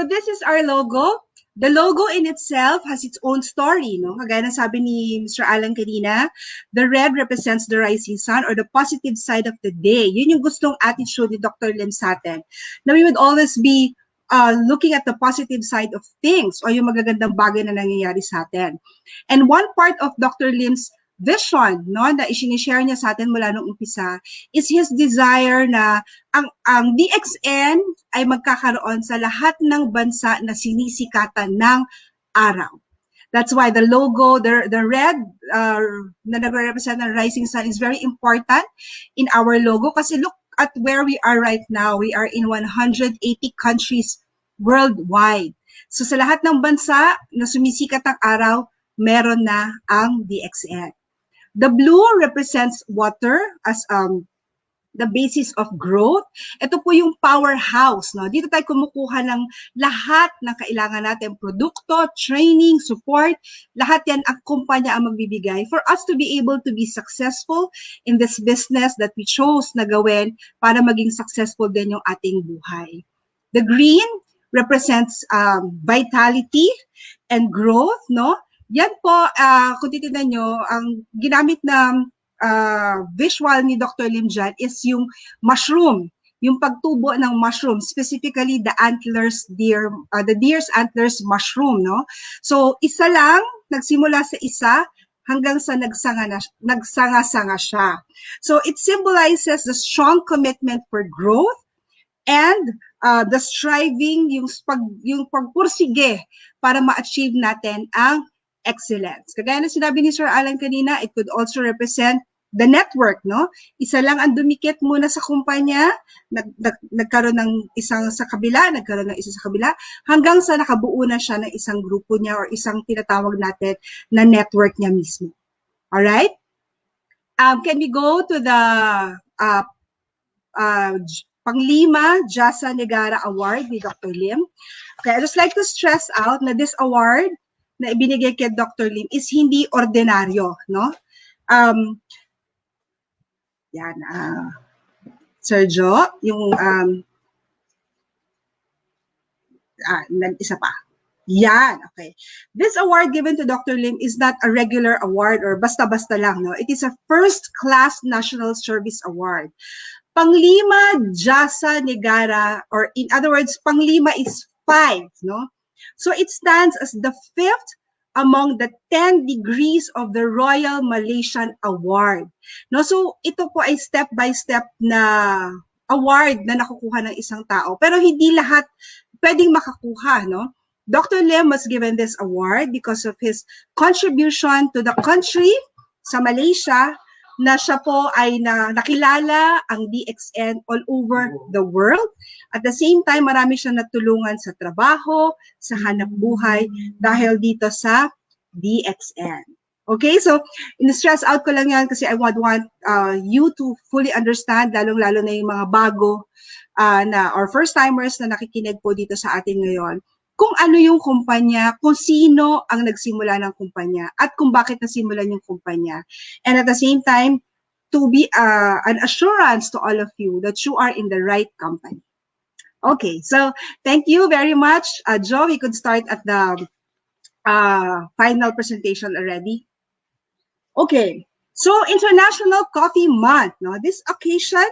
So this is our logo. The logo in itself has its own story, no? Kagaya ng sabi ni Mr. Alan kanina, the red represents the rising sun or the positive side of the day. Yun yung gustong attitude ni Dr. Lim sa atin. Na we would always be looking at the positive side of things o yung magagandang bagay na nangyayari sa atin. And one part of Dr. Lim's vision, no, na isinishare niya sa atin mula nung umpisa is his desire na ang DXN ay magkakaroon sa lahat ng bansa na sinisikatan ng araw. That's why the logo, the red na nagre-represent ng rising sun is very important in our logo kasi look at where we are right now. We are in 180 countries worldwide. So sa lahat ng bansa na sumisikat ang araw, meron na ang DXN. The blue represents water as the basis of growth. Ito po yung powerhouse. No? Dito tayo kumukuha ng lahat ng kailangan natin, produkto, training, support, lahat yan ang kumpanya ang magbibigay for us to be able to be successful in this business that we chose na gawin para maging successful din yung ating buhay. The green represents vitality and growth, no? Yan po, kung titignan nyo, ang ginamit na visual ni Dr. Lim dyan is yung mushroom, yung pagtubo ng mushroom, specifically the deer's antlers mushroom, no? So, isa lang, nagsimula sa isa, hanggang sa nagsanga-sanga siya. So, it symbolizes the strong commitment for growth and the striving, yung pagpursige para ma-achieve natin ang excellence. Kagaya na sinabi ni Sir Alan kanina, it could also represent the network, no? Isa lang ang dumikit muna sa kumpanya, nagkaroon ng isang sa kabila, nagkaroon ng isa sa kabila, hanggang sa nakabuo na siya ng isang grupo niya or isang tinatawag natin na network niya mismo. Alright? Can we go to the Panglima Jasa Negara Award ni Dr. Lim? Okay, I'd just like to stress out na this award na ibinigay kay Dr. Lim is hindi ordinaryo, no? Yan, Sergio, yung isa pa. Yan, okay. This award given to Dr. Lim is not a regular award or basta-basta lang, no? It is a first-class National Service Award. Panglima Jasa Negara, or in other words, Panglima is 5, no? So it stands as the 5th among the 10 degrees of the Royal Malaysian Award. No, so ito po ay step-by-step na award na nakukuha ng isang tao. Pero hindi lahat pwedeng makakuha, no? Dr. Lim was given this award because of his contribution to the country sa Malaysia, na siya po ay nakilala ang DXN all over the world. At the same time, marami siyang natulungan sa trabaho, sa hanap buhay, dahil dito sa DXN. Okay, so in-stress out ko lang yan kasi I would want you to fully understand, lalong-lalo na yung mga bago or first-timers na nakikinig po dito sa atin ngayon, kung ano yung kumpanya, kung sino ang nagsimula ng kumpanya, at kung bakit nasimulan yung kumpanya. And at the same time, to be an assurance to all of you that you are in the right company. Okay, so thank you very much. Joe, we could start at the final presentation already. Okay, so International Coffee Month. No? This occasion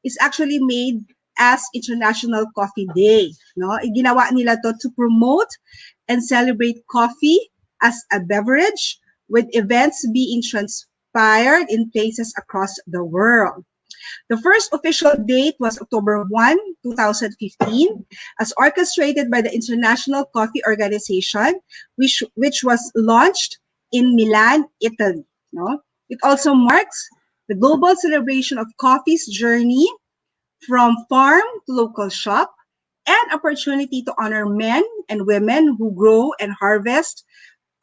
is actually made as International Coffee Day. No? Ginawa nila to promote and celebrate coffee as a beverage, with events being transpired in places across the world. The first official date was October 1, 2015, as orchestrated by the International Coffee Organization, which was launched in Milan, Italy. No? It also marks the global celebration of coffee's journey from farm to local shop, and opportunity to honor men and women who grow and harvest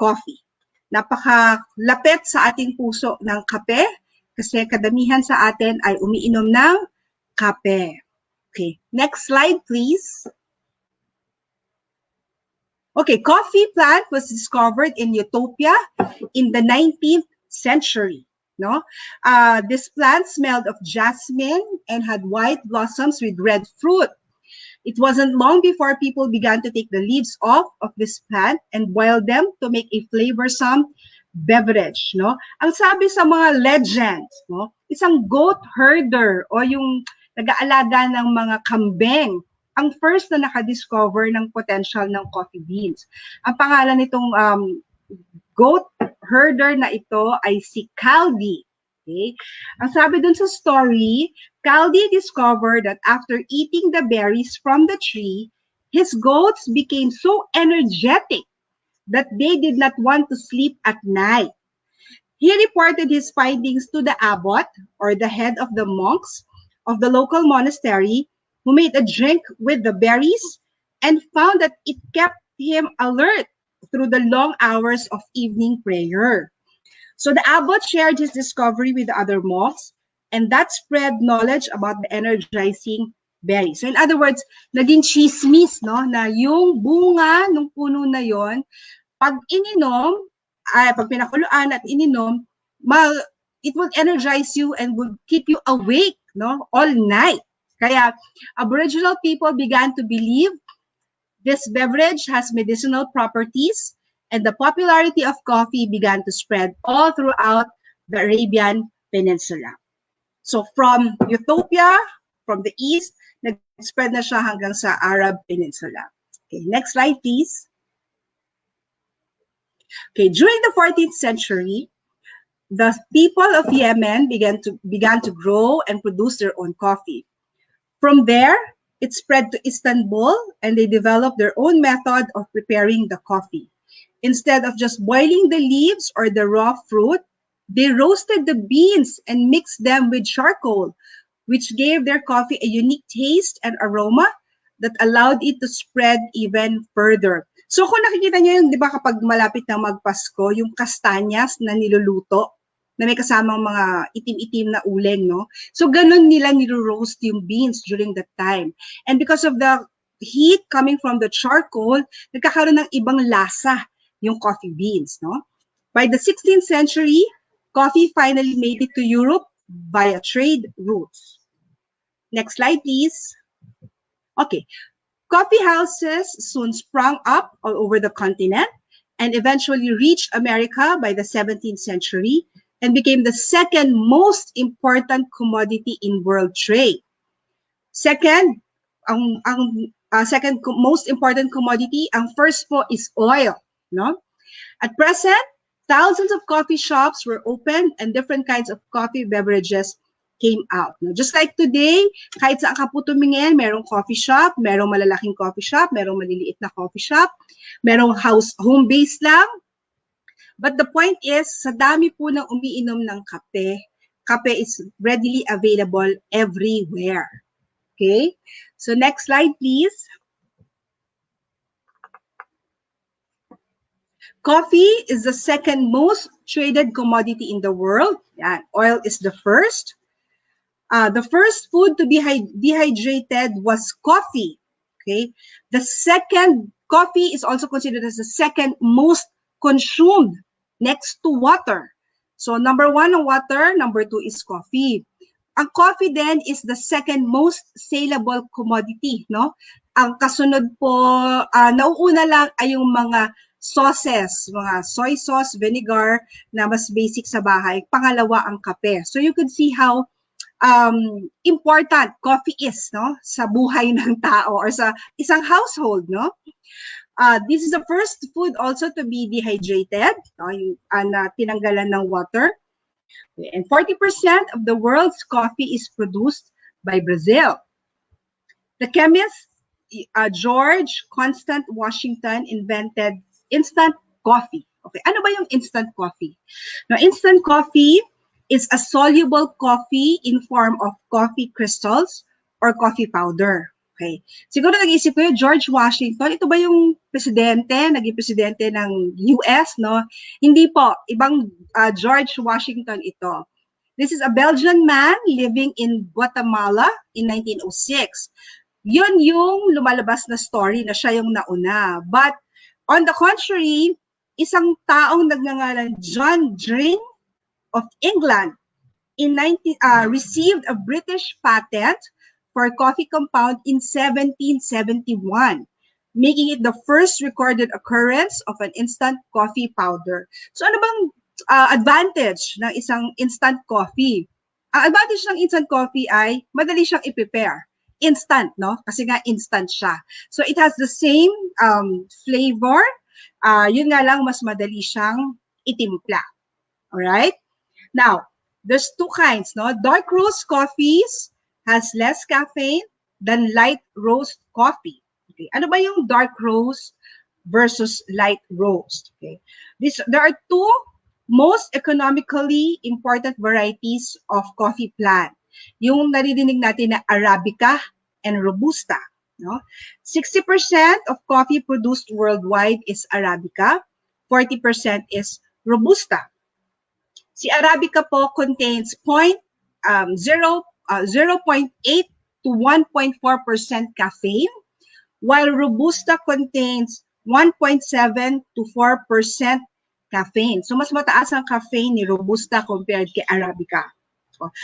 coffee. Napakalapit sa ating puso ng kape kasi kadamihan sa atin ay umiinom ng kape. Okay, next slide please. Okay, coffee plant was discovered in Ethiopia in the 19th century. No, this plant smelled of jasmine and had white blossoms with red fruit. It wasn't long before people began to take the leaves off of this plant and boil them to make a flavorsome beverage, no? Ang sabi sa mga legends, no, isang goat herder o yung nag-aalaga ng mga kambing ang first na nakadiscover ng potential ng coffee beans. Ang pangalan nitong goat herder na ito ay si Caldi. Okay? Ang sabi dun sa story, Caldi discovered that after eating the berries from the tree, his goats became so energetic that they did not want to sleep at night. He reported his findings to the abbot, or the head of the monks of the local monastery, who made a drink with the berries and found that it kept him alert through the long hours of evening prayer. So the abbot shared his discovery with the other monks, and that spread knowledge about the energizing berries. So in other words, naging chismis, no, na yung bunga ng puno na yon, pag ininom, pag pinakuluan at ininom, it will energize you and will keep you awake, no, all night. Kaya Aboriginal people began to believe this beverage has medicinal properties, and the popularity of coffee began to spread all throughout the Arabian Peninsula. So from Ethiopia, from the east, nag-spread na siya hanggang sa Arab Peninsula. Okay, next slide, please. Okay, during the 14th century, the people of Yemen began to grow and produce their own coffee. From there, it spread to Istanbul, and they developed their own method of preparing the coffee. Instead of just boiling the leaves or the raw fruit, they roasted the beans and mixed them with charcoal, which gave their coffee a unique taste and aroma that allowed it to spread even further. So kung nakikita nyo yung, di ba kapag malapit na magpasko, yung kastanyas na niluluto, na may kasamang mga itim-itim na uling, no? So ganun nila nilo-roast yung beans during that time. And because of the heat coming from the charcoal, nagkakaroon ng ibang lasa yung coffee beans, no? By the 16th century, coffee finally made it to Europe via trade routes. Next slide, please. Okay. Coffee houses soon sprung up all over the continent and eventually reached America by the 17th century and became the second most important commodity in world trade. Second, second most important commodity, ang first po is oil, no? At present, thousands of coffee shops were opened and different kinds of coffee beverages came out. No? Just like today, kahit saan ka po tumingin, merong coffee shop, merong malalaking coffee shop, merong maliliit na coffee shop, merong home-based lang. But the point is, sa dami po ng umiinom ng kape, kape is readily available everywhere. Okay? So next slide, please. Coffee is the second most traded commodity in the world. Yeah, oil is the first. The first food to be dehydrated was coffee. Okay, the second, coffee is also considered as the second most consumed next to water. So number one on water, number two is coffee. Ang coffee then is the second most saleable commodity, no? Ang kasunod po, nauuna lang ay yung mga sauces, mga soy sauce, vinegar na mas basic sa bahay. Pangalawa ang kape. So you could see how important coffee is, no, sa buhay ng tao or sa isang household, no. This is the first food also to be dehydrated, no, tinanggalan ng water. And 40% of the world's coffee is produced by Brazil. The chemist George Constant Washington invented instant coffee. Okay, ano ba yung instant coffee? Now, instant coffee is a soluble coffee in form of coffee crystals or coffee powder. Okay. Siguro nag-iisip ko yung George Washington, ito ba yung naging presidente ng US, no? Hindi po, ibang George Washington ito. This is a Belgian man living in Guatemala in 1906. Yun yung lumalabas na story na siya yung nauna. But on the contrary, isang taong nagngangalan John Dring of England received a British patent for coffee compound in 1771, making it the first recorded occurrence of an instant coffee powder. So ano bang advantage ng isang instant coffee? Ang advantage ng instant coffee ay madali siyang i-prepare. Instant, no? Kasi nga instant siya. So it has the same flavor. Yun nga lang, mas madali siyang itimpla. Alright? Now, there's two kinds, no? Dark roast coffees has less caffeine than light roast coffee. Okay. Ano ba yung dark roast versus light roast? Okay. There are two most economically important varieties of coffee plant. Yung naririnig natin na Arabica and Robusta. No? 60% of coffee produced worldwide is Arabica, 40% is Robusta. Si Arabica po contains 0.8 to 1.4% caffeine, while Robusta contains 1.7 to 4% caffeine. So, mas mataas ang caffeine ni Robusta compared kay Arabica.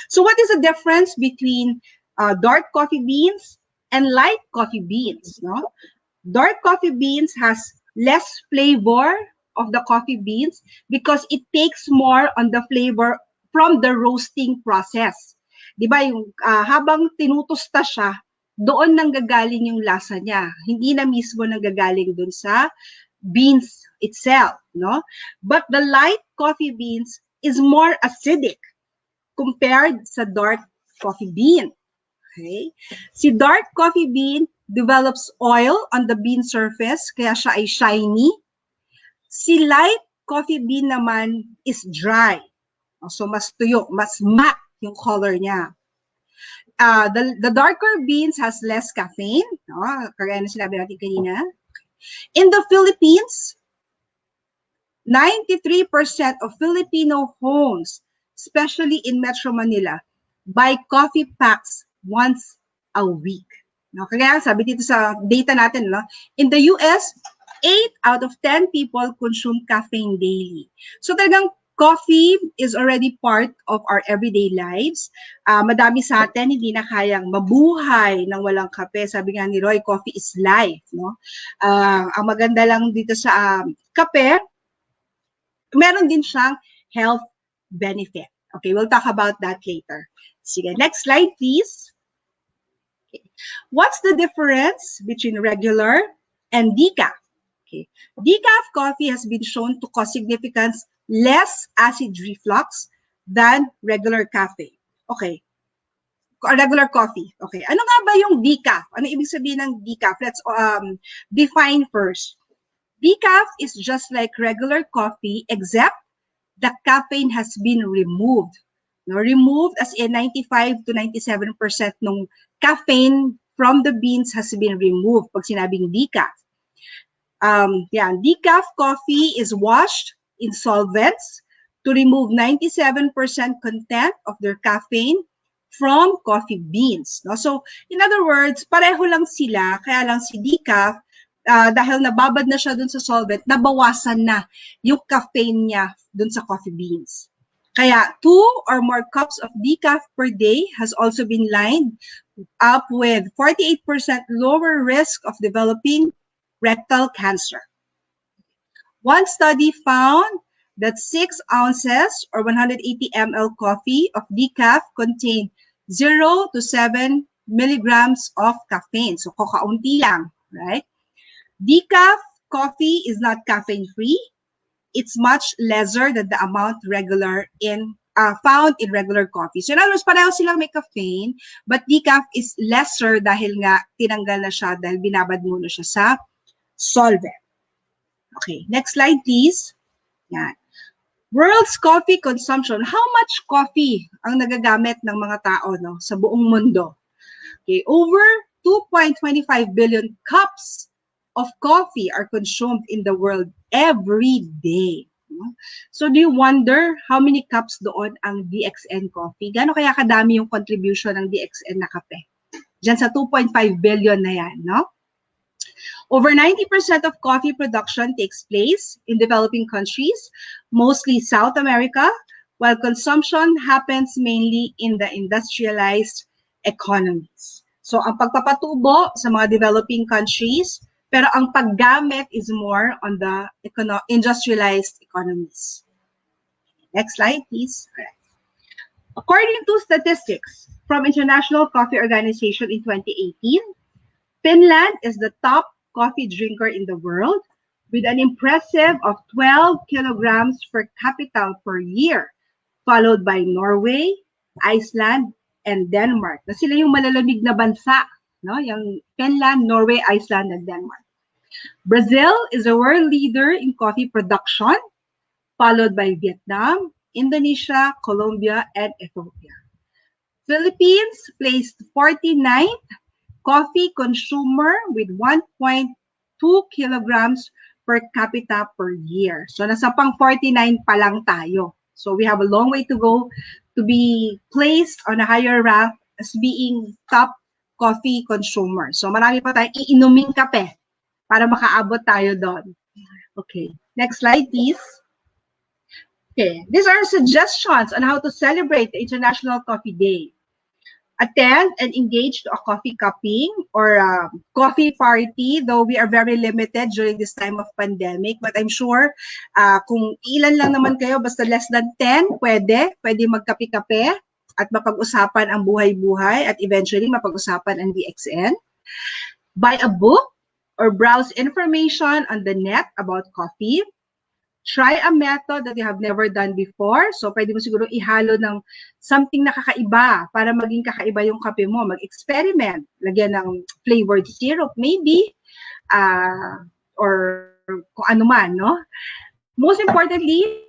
So, what is the difference between dark coffee beans and light coffee beans? No? Dark coffee beans has less flavor of the coffee beans because it takes more on the flavor from the roasting process. Diba, yung habang tinutusta siya, doon nanggagaling yung lasa niya. Hindi na mismo nanggagaling dun sa beans itself, no? But the light coffee beans is more acidic compared sa dark coffee bean. Okay? Si dark coffee bean develops oil on the bean surface, kaya siya ay shiny. Si light coffee bean naman is dry. So, mas tuyo, mas matte yung color niya. The darker beans has less caffeine. No? Kagaya na sinabi natin kanina. In the Philippines, 93% of Filipino homes, especially in Metro Manila, buy coffee packs once a week. No? Kaya sabi dito sa data natin, no? In the US, 8 out of 10 people consume caffeine daily. So talagang coffee is already part of our everyday lives. Madami sa atin hindi na kayang mabuhay ng walang kape. Sabi nga ni Roy, coffee is life. No? Ang maganda lang dito sa kape, meron din siyang health benefit. Okay, we'll talk about that later. Sige, next slide please. Okay. What's the difference between regular and decaf? Okay. Decaf coffee has been shown to cause significant less acid reflux than regular cafe. Okay. Regular coffee. Okay. Ano nga ba yung decaf? Ano ibig sabihin ng decaf? Let's define first. Decaf is just like regular coffee except the caffeine has been removed. No, removed as in 95 to 97% ng caffeine from the beans has been removed pag sinabing decaf. Decaf coffee is washed in solvents to remove 97% content of their caffeine from coffee beans. No? So, in other words, pareho lang sila, kaya lang si decaf, dahil nababad na siya dun sa solvent, nabawasan na yung caffeine niya dun sa coffee beans. Kaya 2 or more cups of decaf per day has also been lined up with 48% lower risk of developing rectal cancer. One study found that 6 ounces or 180 ml coffee of decaf contained 0 to 7 milligrams of caffeine. So, kakaunti lang, right? Decaf coffee is not caffeine-free. It's much lesser than the amount found in regular coffee. So, in other words, pareho silang may caffeine, but decaf is lesser dahil nga tinanggal na siya dahil binabad muna siya sa solvent. Okay, next slide please. Yan. World's coffee consumption. How much coffee ang nagagamit ng mga tao sa buong mundo? Okay, over 2.25 billion cups of coffee are consumed in the world every day. So do you wonder how many cups doon ang DXN coffee? Gaano kaya kadami yung contribution ng DXN na kape? Diyan sa 2.5 billion na yan, no? Over 90% of coffee production takes place in developing countries, mostly South America, while consumption happens mainly in the industrialized economies. So, ang pagpapatubo sa mga developing countries, pero ang paggamit is more on the industrialized economies. Next slide, please. All right. According to statistics from International Coffee Organization in 2018, Finland is the top coffee drinker in the world with an impressive of 12 kilograms per capita per year, followed by Norway, Iceland, and Denmark. Na sila yung malalamig na bansa, no? Yung Finland, Norway, Iceland, and Denmark. Brazil is a world leader in coffee production, followed by Vietnam, Indonesia, Colombia, and Ethiopia. Philippines placed 49th coffee consumer with 1.2 kilograms per capita per year. So nasa pang 49 pa lang tayo. So we have a long way to go to be placed on a higher rank as being top coffee consumer. So marami pa tayong iinuming kape para makaabot tayo doon. Okay, next slide please. Okay, these are suggestions on how to celebrate the International Coffee Day. Attend and engage to a coffee cupping or a coffee party, though we are very limited during this time of pandemic. But I'm sure kung ilan lang naman kayo, basta less than 10, pwede magkape-kape at mapag-usapan ang buhay-buhay at eventually mapag-usapan ang DXN. Buy a book or browse information on the net about coffee. Try a method that you have never done before. So, pwede mo siguro ihalo ng something na kakaiba para maging kakaiba yung kape mo. Mag-experiment. Lagyan ng flavored syrup, maybe. Or kung ano man, no? Most importantly,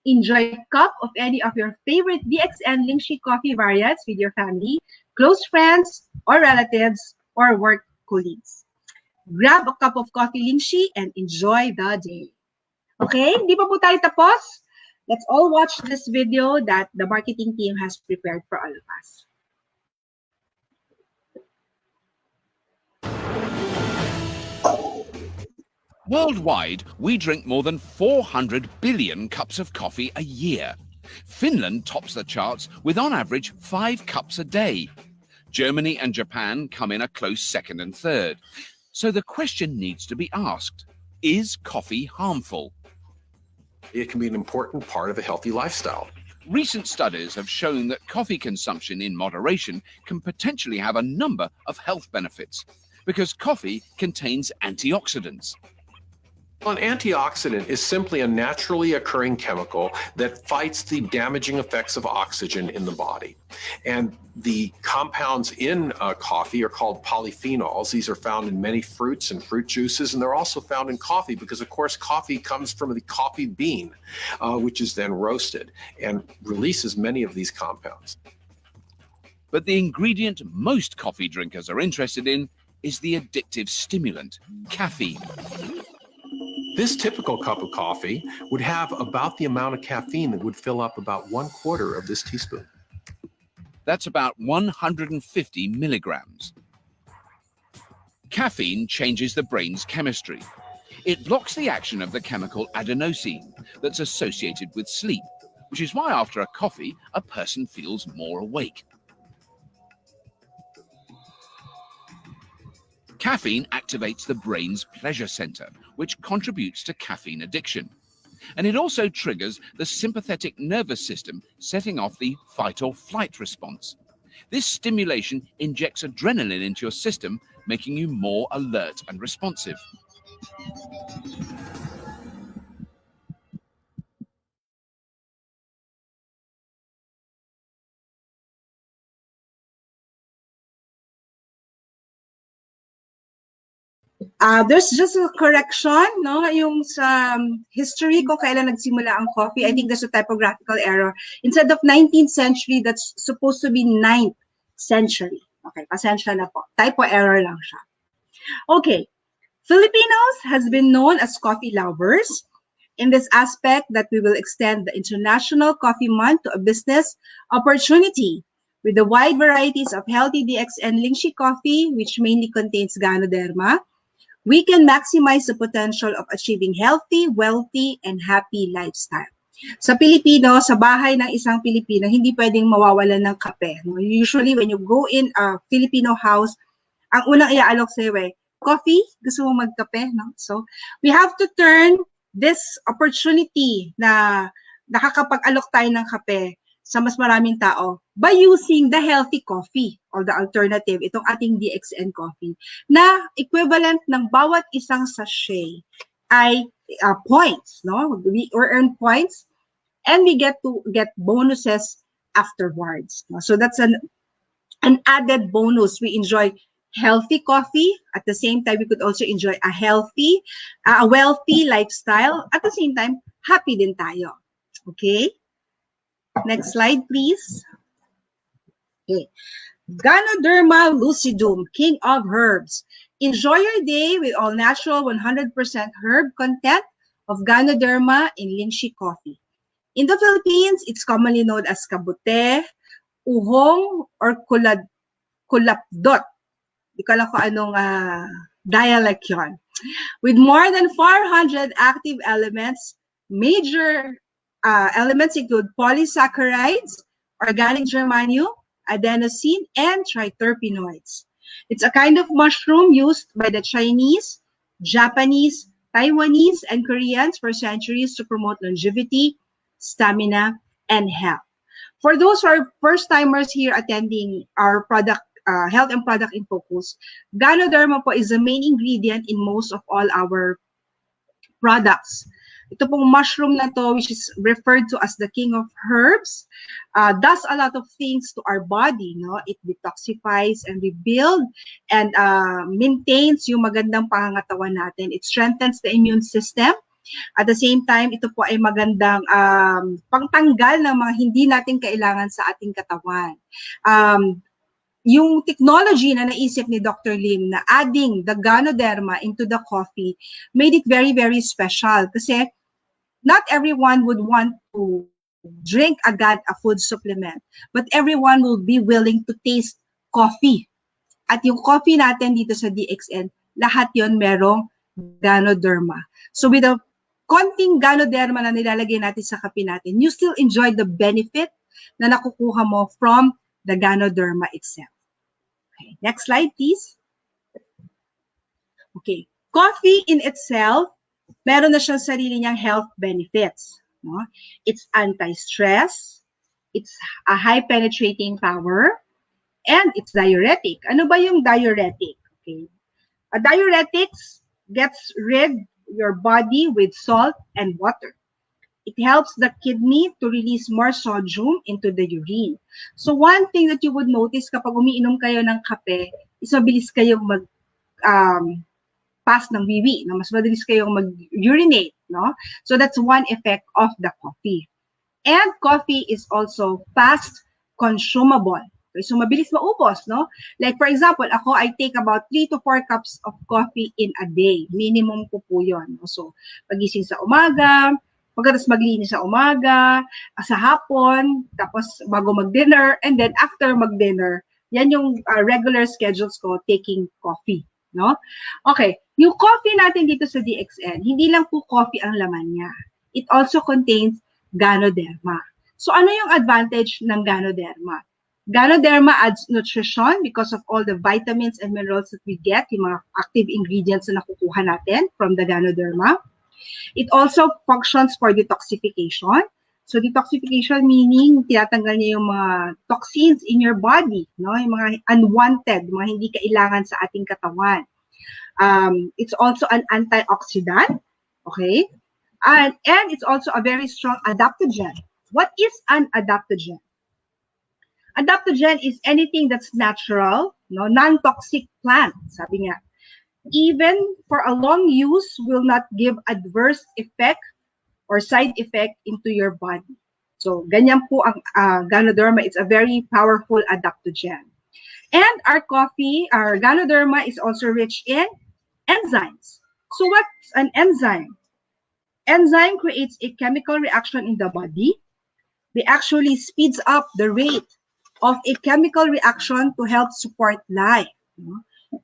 enjoy a cup of any of your favorite DXN Lingzhi Coffee variants with your family, close friends, or relatives, or work colleagues. Grab a cup of coffee Lingzhi and enjoy the day. Okay, hindi pa po tayo tapos. Let's all watch this video that the marketing team has prepared for all of us. Worldwide, we drink more than 400 billion cups of coffee a year. Finland tops the charts with on average 5 cups a day. Germany and Japan come in a close second and third. So the question needs to be asked, is coffee harmful? It can be an important part of a healthy lifestyle. Recent studies have shown that coffee consumption in moderation can potentially have a number of health benefits because coffee contains antioxidants. An antioxidant is simply a naturally occurring chemical that fights the damaging effects of oxygen in the body. And the compounds in coffee are called polyphenols. These are found in many fruits and fruit juices, and they're also found in coffee because, of course, coffee comes from the coffee bean, which is then roasted and releases many of these compounds. But the ingredient most coffee drinkers are interested in is the addictive stimulant, caffeine. This typical cup of coffee would have about the amount of caffeine that would fill up about 1/4 of this teaspoon. That's about 150 milligrams. Caffeine changes the brain's chemistry. It blocks the action of the chemical adenosine that's associated with sleep, which is why after a coffee, a person feels more awake. Caffeine activates the brain's pleasure center, which contributes to caffeine addiction. And it also triggers the sympathetic nervous system, setting off the fight or flight response. This stimulation injects adrenaline into your system, making you more alert and responsive. There's just a correction, no? Yung sa history ko kailan nagsimula ang coffee, I think there's a typographical error. Instead of 19th century, that's supposed to be 9th century. Okay, pasensya na po. Typo error lang siya. Okay, Filipinos has been known as coffee lovers. In this aspect, that we will extend the International Coffee Month to a business opportunity with the wide varieties of healthy DXN Lingzhi coffee, which mainly contains Ganoderma. We can maximize the potential of achieving healthy, wealthy, and happy lifestyle. Sa Pilipino, sa bahay ng isang Pilipino, hindi pwedeng mawawalan ng kape. No? Usually, when you go in a Filipino house, ang unang iaalok sa'yo coffee? Gusto mo magkape? No? So, we have to turn this opportunity na nakakapag-alok tayo ng kape sa mas maraming tao by using the healthy coffee or the alternative, itong ating DXN coffee, na equivalent ng bawat isang sachet ay points. No? We earn points and we get to get bonuses afterwards. No? So that's an added bonus. We enjoy healthy coffee. At the same time, we could also enjoy a healthy, a wealthy lifestyle. At the same time, happy din tayo. Okay? Next slide, please. Okay. Ganoderma Lucidum, king of herbs. Enjoy your day with all natural 100% herb content of Ganoderma in Lingzhi Coffee. In the Philippines, it's commonly known as kabute, uhong, or kulapdot. Di ko alam kung anong dialect yun. With more than 400 active elements, major elements include polysaccharides, organic germanium, adenosine, and triterpenoids. It's a kind of mushroom used by the Chinese, Japanese, Taiwanese, and Koreans for centuries to promote longevity, stamina, and health. For those who are first-timers here attending our product, Health and Product in Focus, Ganoderma po is the main ingredient in most of all our products. Ito pong mushroom na to, which is referred to as the king of herbs, does a lot of things to our body. No? It detoxifies and rebuilds and maintains yung magandang pangangatawan natin. It strengthens the immune system. At the same time, ito po ay magandang pangtanggal ng mga hindi natin kailangan sa ating katawan. Yung technology na naisip ni Dr. Lim na adding the Ganoderma into the coffee made it very, very special. Kasi not everyone would want to drink agad a food supplement, but everyone will be willing to taste coffee. At yung coffee natin dito sa DXN, lahat yon merong Ganoderma. So with a konting Ganoderma na nilalagay natin sa kape natin, you still enjoy the benefit na nakukuha mo from the Ganoderma itself. Okay, next slide, please. Okay, coffee in itself, meron na siyang sarili niyang health benefits. No? It's anti-stress, it's a high penetrating power, and it's diuretic. Ano ba yung diuretic? Okay. A diuretics gets rid your body with salt and water. It helps the kidney to release more sodium into the urine. So one thing that you would notice kapag umiinom kayo ng kape is mabilis kayong pass ng wiwi, no? Mas mabilis kayong mag-urinate, no? So that's one effect of the coffee. And coffee is also fast consumable. Okay, so mabilis maubos, no? Like for example, ako, I take about 3 to 4 cups of coffee in a day. Minimum ko po yun. No? So pagising sa umaga, pagkatapos maglinis sa umaga, sa hapon, tapos bago mag-dinner, and then after mag-dinner, yan yung regular schedules ko taking coffee. No? Okay, yung coffee natin dito sa DXN, hindi lang po coffee ang laman niya. It also contains Ganoderma. So ano yung advantage ng Ganoderma? Ganoderma adds nutrition because of all the vitamins and minerals that we get, yung mga active ingredients na nakukuha natin from the Ganoderma. It also functions for detoxification. So detoxification meaning tinatanggal niya yung mga toxins in your body, no? Yung mga unwanted, mga hindi kailangan sa ating katawan. It's also an antioxidant, okay? And it's also a very strong adaptogen. What is an adaptogen? Adaptogen is anything that's natural, no, non-toxic plant, sabi niya. Even for a long use will not give adverse effect or side effect into your body. So, ganyan po ang Ganoderma. It's a very powerful adaptogen. And our coffee, our Ganoderma is also rich in enzymes. So, what's an enzyme? Enzyme creates a chemical reaction in the body. They actually speeds up the rate of a chemical reaction to help support life.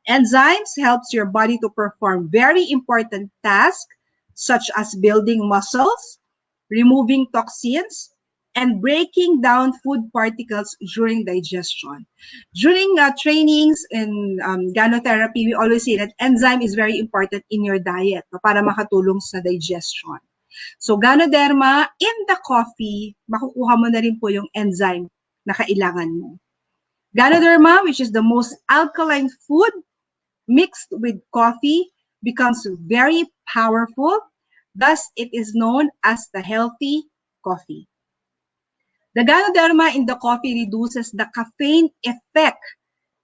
Enzymes helps your body to perform very important tasks such as building muscles, removing toxins, and breaking down food particles during digestion. During trainings in ganotherapy, we always say that enzyme is very important in your diet para makatulong sa digestion. So Ganoderma, in the coffee, makukuha mo na rin po yung enzyme na kailangan mo. Ganoderma, which is the most alkaline food, mixed with coffee, becomes very powerful. Thus, it is known as the healthy coffee. The Ganoderma in the coffee reduces the caffeine effect.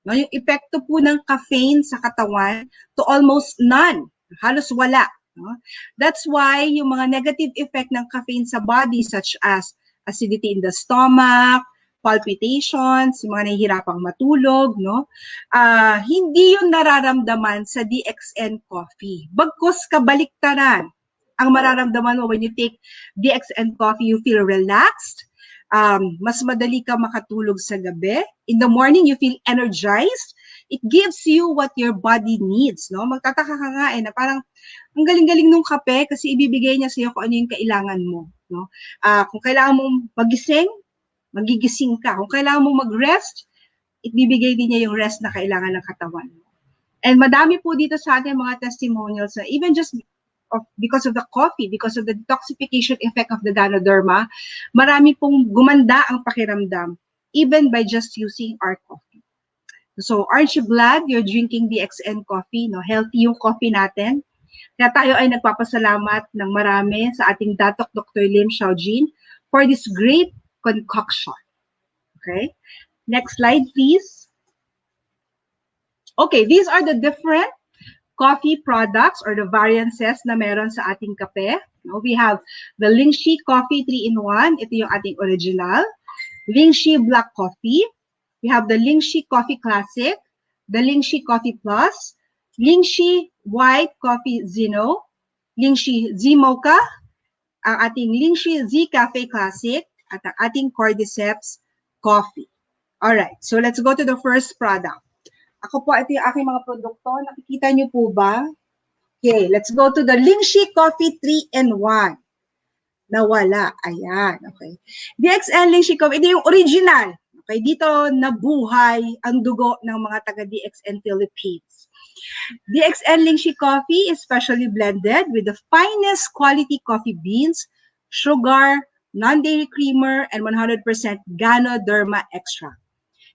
No, yung epekto po ng caffeine sa katawan to almost none. Halos wala. No? That's why yung mga negative effect ng caffeine sa body such as acidity in the stomach, palpitations, yung mga nahihirapang matulog, no? Hindi yun nararamdaman sa DXN coffee. Bagkus kabaliktaran. Ang mararamdaman mo when you take DXN coffee, you feel relaxed. Mas madali ka makatulog sa gabi. In the morning, you feel energized. It gives you what your body needs, no? Magtataka ka nga na parang ang galing-galing nung kape kasi ibibigay niya sa'yo kung ano yung kailangan mo, no? Kung kailangan mong magising, magigising ka. Kung kailangan mong mag-rest, ibibigay din niya yung rest na kailangan ng katawan mo. And madami po dito sa ating mga testimonials na even just because of the coffee, because of the detoxification effect of the Ganoderma, marami pong gumanda ang pakiramdam, even by just using our coffee. So, aren't you glad you're drinking DXN coffee? No? Healthy yung coffee natin. Kaya tayo ay nagpapasalamat ng marami sa ating datok Dr. Lim Xiaojin for this great concoction. Okay? Next slide, please. Okay, these are the different coffee products or the variances na meron sa ating kape. No, we have the Lingzhi Coffee 3-in-1. Ito yung ating original. Lingzhi Black Coffee. We have the Lingzhi Coffee Classic, the Lingzhi Coffee Plus, Lingzhi White Coffee Zino, Lingzhi Z Mocha, ang ating Lingzhi Z Cafe Classic, at ang ating Cordyceps Coffee. Alright, so let's go to the first product. Ako po, ito yung aking mga produkto. Nakikita niyo po ba? Okay, let's go to the Lingzhi Coffee 3-in-1. Nawala. Ayan, okay. DXN Lingzhi Coffee, ito yung original. Okay, dito nabuhay ang dugo ng mga taga-DXN Philippines. DXN Lingzhi Coffee is specially blended with the finest quality coffee beans, sugar, non-dairy creamer, and 100% Ganoderma extract.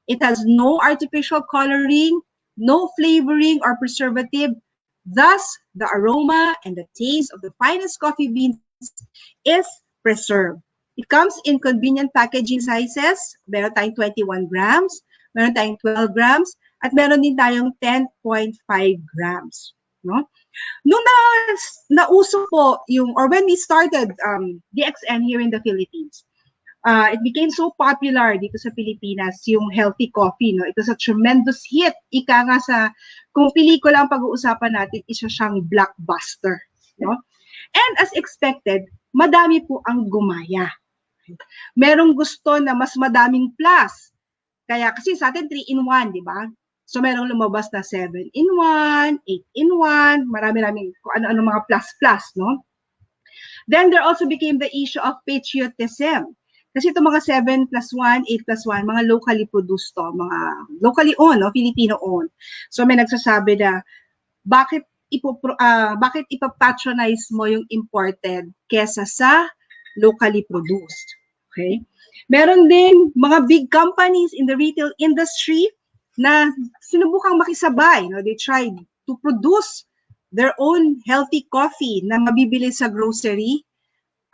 It has no artificial coloring, no flavoring or preservative. Thus, the aroma and the taste of the finest coffee beans is preserved. It comes in convenient packaging sizes. Meron tayong 21 grams, meron tayong 12 grams, at meron din tayong 10.5 grams. No? Nung nauso po yung, or when we started DXN here in the Philippines, it became so popular dito sa Pilipinas, yung healthy coffee, no? It was a tremendous hit. Ika nga sa, kung pelikula ang pag-uusapan natin, isa siyang blockbuster, no? And as expected, madami po ang gumaya. Merong gusto na mas madaming plus. Kaya kasi sa atin 3-in-1, di ba? So merong lumabas na 7-in-1, 8-in-1, marami-raming kung ano-ano mga plus-plus, no? Then there also became the issue of patriotism. Kasi itong mga 7+1, 8+1, mga locally produced to, mga locally owned, no? Filipino-owned. So may nagsasabi na, bakit ipapatronize mo yung imported kesa sa locally produced? Okay? Meron din mga big companies in the retail industry na sinubukang makisabay. No? They tried to produce their own healthy coffee na mabibili sa grocery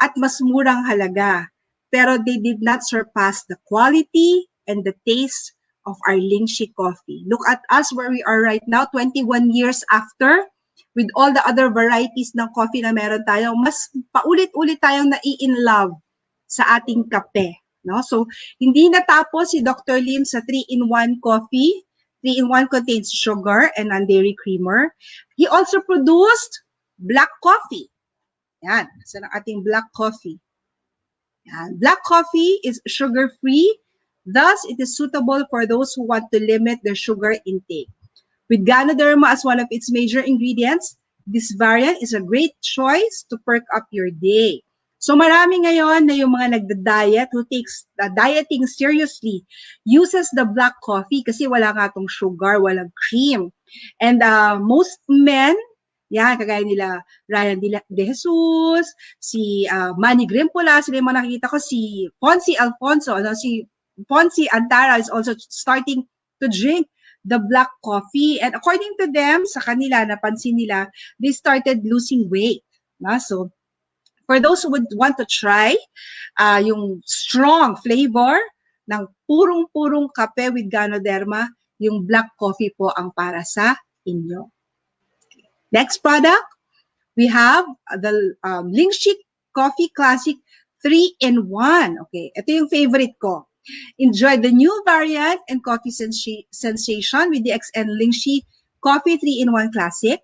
at mas murang halaga. Pero they did not surpass the quality and the taste of our Lingzhi coffee. Look at us where we are right now, 21 years after, with all the other varieties ng coffee na meron tayo, mas paulit-ulit tayong nai-in-love sa ating kape. No? So, hindi natapos si Dr. Lim sa 3-in-1 coffee. 3-in-1 contains sugar and non-dairy creamer. He also produced black coffee. Yan, sa ating black coffee. Black coffee is sugar-free, thus it is suitable for those who want to limit their sugar intake. With Ganoderma as one of its major ingredients, this variant is a great choice to perk up your day. So marami ngayon na yung mga nagda-diet who takes dieting seriously uses the black coffee kasi wala nga tong sugar, walang cream. And most men, yan, kagaya nila Ryan De Jesus, si Manny Grimpola, sila yung mga nakikita ko, si Fonzie Alfonso, si Fonzie Antara is also starting to drink the black coffee. And according to them, sa kanila, napansin nila, they started losing weight. So, for those who would want to try yung strong flavor ng purong-purong kape with Ganoderma, yung black coffee po ang para sa inyo. Next product, we have the Lingzhi Coffee Classic 3-in-1. Okay, ito yung favorite ko. Enjoy the new variant and coffee sensation with DXN Lingzhi Coffee 3-in-1 Classic.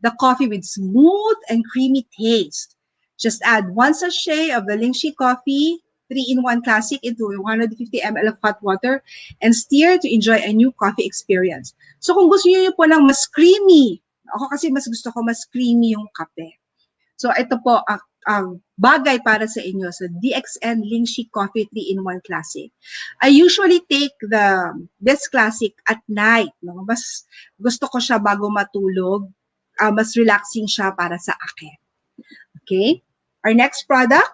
The coffee with smooth and creamy taste. Just add 1 sachet of the Lingzhi Coffee 3-in-1 Classic into 150 ml of hot water and stir to enjoy a new coffee experience. So kung gusto niyo po ng mas creamy, ako kasi mas gusto ko mas creamy yung kape. So ito po ang bagay para sa inyo sa DXN Lingzhi Coffee 3-in-1 Classic. I usually take this classic at night. No? Mas gusto ko siya bago matulog. Mas relaxing siya para sa akin. Okay? Our next product,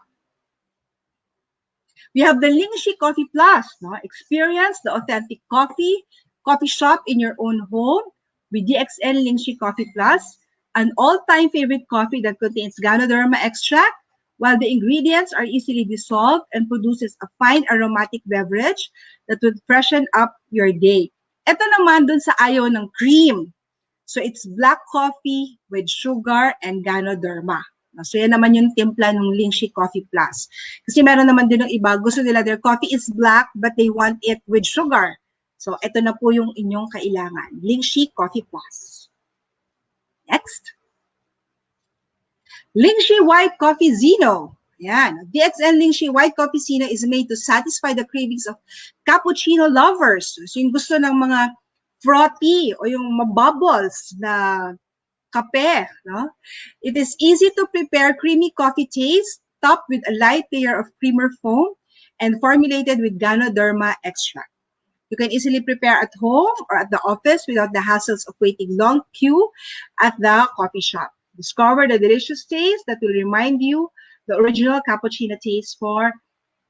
we have the Lingzhi Coffee Plus. No? Experience the authentic coffee shop in your own home with DXN Lingzhi Coffee Plus, an all-time favorite coffee that contains Ganoderma extract, while the ingredients are easily dissolved and produces a fine aromatic beverage that would freshen up your day. Ito naman dun sa ayaw ng cream. So it's black coffee with sugar and Ganoderma. So yan naman yung timpla ng Lingzhi Coffee Plus. Kasi meron naman din ng iba, gusto nila their coffee is black but they want it with sugar. So ito na po yung inyong kailangan. Lingzhi Coffee Plus. Next. Lingzhi White Coffee Zino. Yan. DXN Lingzhi White Coffee Zino is made to satisfy the cravings of cappuccino lovers. So yung gusto ng mga frothy o yung mabubbles na kape. No? It is easy to prepare creamy coffee taste topped with a light layer of creamer foam and formulated with Ganoderma extract. You can easily prepare at home or at the office without the hassles of waiting long queue at the coffee shop. Discover the delicious taste that will remind you the original cappuccino taste for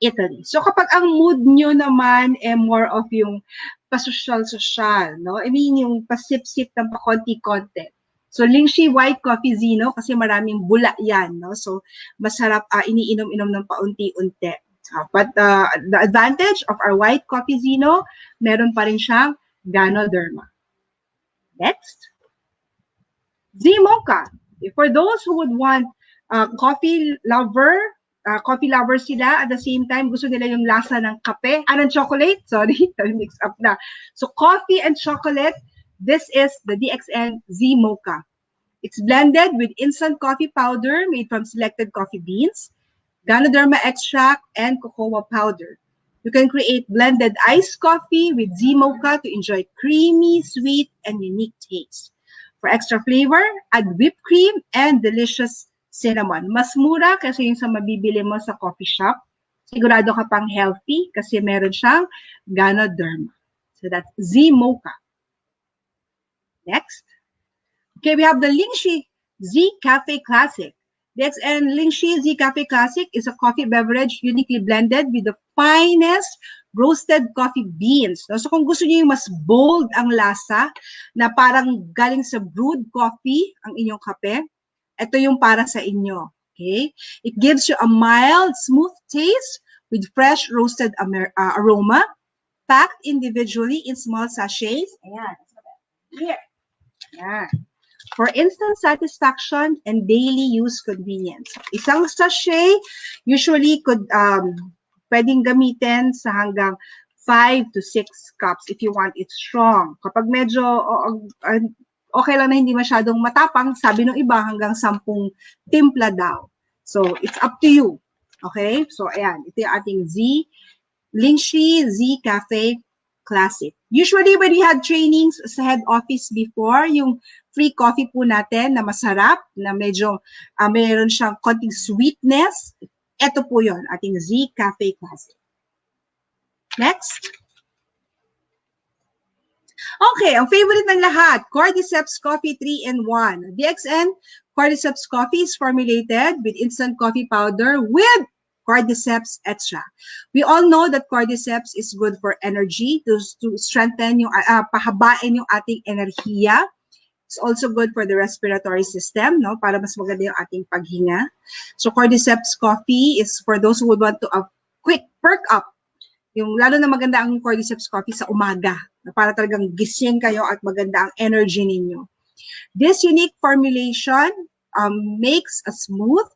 Italy. So kapag ang mood nyo naman more of yung pasosyal-sosyal, no? I mean yung pasip-sip ng pakonti-konti. So Lingzhi White Coffee Zino kasi maraming bula yan, no? So masarap iniinom-inom ng paunti-unti. But the advantage of our White Coffee Zino, meron pa rin siyang Ganoderma. Next. Z-Mocha. For those who would want coffee lovers sila, at the same time, gusto nila yung lasa ng kape, ng chocolate, sorry, mix up na. So coffee and chocolate, this is the DXN Z-Mocha. It's blended with instant coffee powder made from selected coffee beans, Ganoderma extract, and cocoa powder. You can create blended iced coffee with Z-Mocha to enjoy creamy, sweet, and unique taste. For extra flavor, add whipped cream and delicious cinnamon. Mas mura kasi yung sa mabibili mo sa coffee shop. Sigurado ka pang healthy kasi meron siyang Ganoderma. So that's Z-Mocha. Next. Okay, we have the Lingzhi Z Cafe Classic. DXN Lingzhi Z Cafe Classic is a coffee beverage uniquely blended with the finest roasted coffee beans. So kung gusto niyo yung mas bold ang lasa na parang galing sa brewed coffee ang inyong kape, ito yung para sa inyo. Okay? It gives you a mild, smooth taste with fresh roasted aroma, packed individually in small sachets. Ayan. Here. Ayan. For instant satisfaction and daily use convenience. Isang sachet usually pwedeng gamitin sa hanggang 5 to 6 cups if you want it strong. Kapag medyo okay lang na hindi masyadong matapang, sabi ng iba hanggang 10 timpla daw. So it's up to you. Okay? So ayan, ito yung ating Lingzhi Z Cafe Classic. Usually when we had trainings sa head office before, yung free coffee po natin na masarap, na medyo mayroon siyang konting sweetness, Ito po yun, ating Z Cafe Classic. Next. Okay, ang favorite ng lahat, Cordyceps Coffee 3-in-1. DXN Cordyceps Coffee is formulated with instant coffee powder with Cordyceps Extra. We all know that Cordyceps is good for energy, to strengthen yung, pahabain yung ating enerhiya. It's also good for the respiratory system, no? Para mas maganda yung ating paghinga. So Cordyceps Coffee is for those who would want to quick perk up. Yung lalo na maganda ang Cordyceps Coffee sa umaga, na para talagang gising kayo at maganda ang energy ninyo. This unique formulation makes a smooth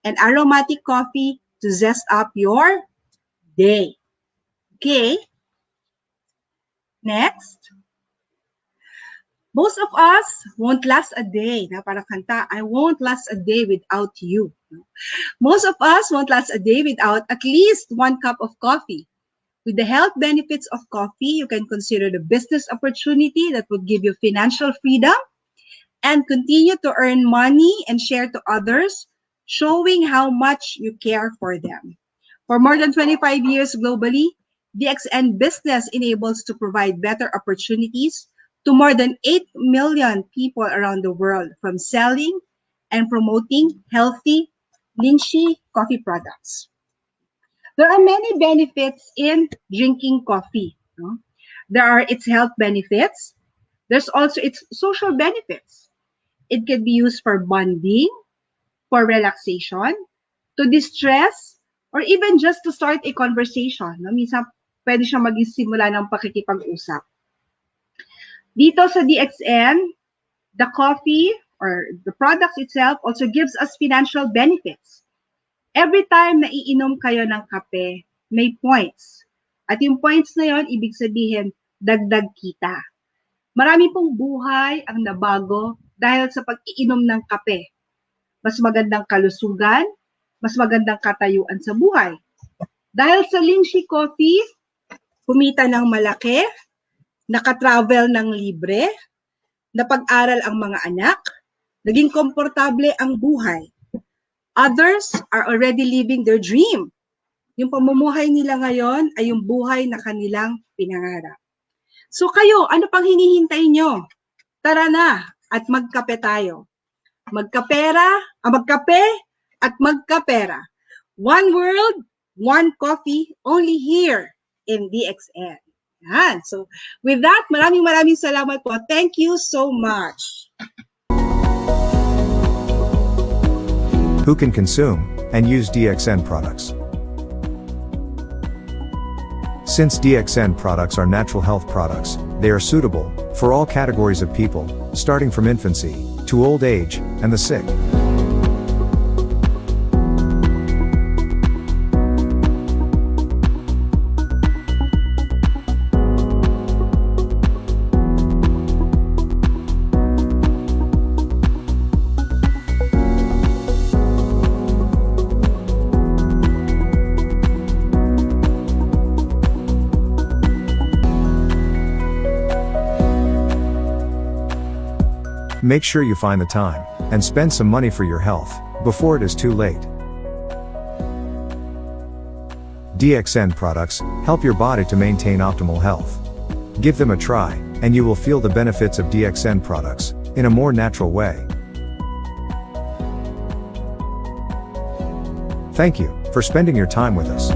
and aromatic coffee to zest up your day. Okay. Next. Most of us won't last a day. Na parang kanta, I won't last a day without you. Most of us won't last a day without at least 1 cup of coffee. With the health benefits of coffee, you can consider the business opportunity that would give you financial freedom and continue to earn money and share to others, showing how much you care for them. For more than 25 years globally, DXN Business enables to provide better opportunities to more than 8 million people around the world from selling and promoting healthy Lingzhi coffee products. There are many benefits in drinking coffee. No? There are its health benefits. There's also its social benefits. It can be used for bonding, for relaxation, to distress, or even just to start a conversation. No? Minsan, pwede siyang maging simula ng pakikipag-usap. Dito sa DXN, the coffee or the product itself also gives us financial benefits. Every time na iinom kayo ng kape, may points. At yung points na yon, ibig sabihin, dagdag kita. Marami pong buhay ang nabago dahil sa pag-iinom ng kape. Mas magandang kalusugan, mas magandang katayuan sa buhay. Dahil sa Lingzhi Coffee, kumita ng malaki, nakatravel ng libre, napag-aral ang mga anak, naging komportable ang buhay. Others are already living their dream. Yung pamumuhay nila ngayon ay yung buhay na kanilang pinangarap. So kayo, ano pang hinihintay nyo? Tara na at magkape tayo. Magkape at magkapera. One world, one coffee, only here in DXN. Yan. So with that, maraming salamat po. Thank you so much. Who can consume and use DXN products? Since DXN products are natural health products, they are suitable for all categories of people, starting from infancy to old age and the sick. Make sure you find the time and spend some money for your health before it is too late. DXN products help your body to maintain optimal health. Give them a try, and you will feel the benefits of DXN products in a more natural way. Thank you for spending your time with us.